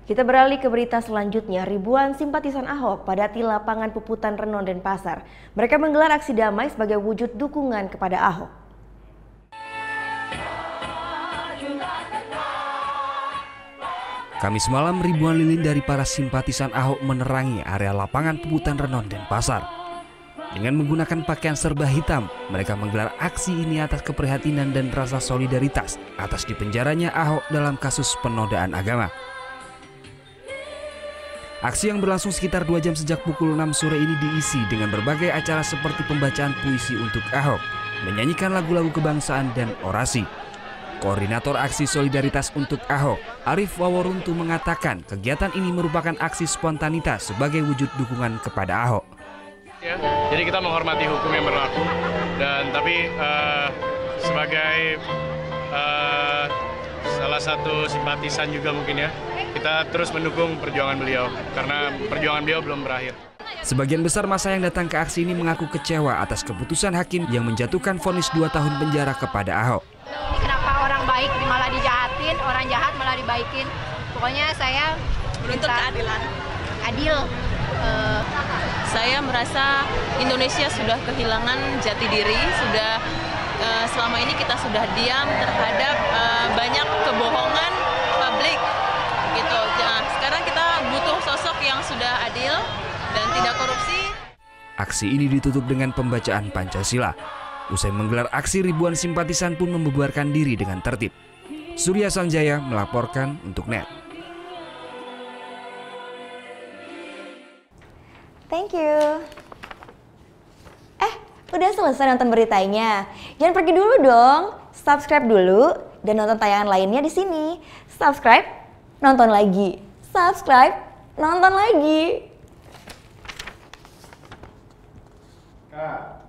Kita beralih ke berita selanjutnya. Ribuan simpatisan Ahok padati lapangan Puputan Renon Denpasar. Mereka menggelar aksi damai sebagai wujud dukungan kepada Ahok. Kamis malam, ribuan lilin dari para simpatisan Ahok menerangi area lapangan Puputan Renon Denpasar. Dengan menggunakan pakaian serba hitam, mereka menggelar aksi ini atas keprihatinan dan rasa solidaritas atas dipenjaranya Ahok dalam kasus penodaan agama. Aksi yang berlangsung sekitar 2 jam sejak pukul 6 sore ini diisi dengan berbagai acara seperti pembacaan puisi untuk Ahok, menyanyikan lagu-lagu kebangsaan dan orasi. Koordinator aksi solidaritas untuk Ahok, Arief Waworuntu mengatakan kegiatan ini merupakan aksi spontanitas sebagai wujud dukungan kepada Ahok. Ya, jadi kita menghormati hukum yang berlaku tapi sebagai salah satu simpatisan juga mungkin ya, kita terus mendukung perjuangan beliau karena perjuangan beliau belum berakhir. Sebagian besar masa yang datang ke aksi ini mengaku kecewa atas keputusan hakim yang menjatuhkan vonis 2 tahun penjara kepada Ahok. Kenapa orang baik malah dijahatin, orang jahat malah dibaikin. Pokoknya saya menuntut keadilan. Adil. Saya merasa Indonesia sudah kehilangan jati diri, selama ini kita sudah diam terhadap banyak kebohongan publik gitu. Nah, sekarang kita butuh sosok yang sudah adil dan tidak korupsi. Aksi ini ditutup dengan pembacaan Pancasila. Usai menggelar aksi, ribuan simpatisan pun membubarkan diri dengan tertib. Surya Sanjaya melaporkan untuk NET. Thank you. Udah selesai nonton beritanya? Jangan pergi dulu dong. Subscribe dulu dan nonton tayangan lainnya di sini. Subscribe, nonton lagi. Subscribe, nonton lagi. Kak.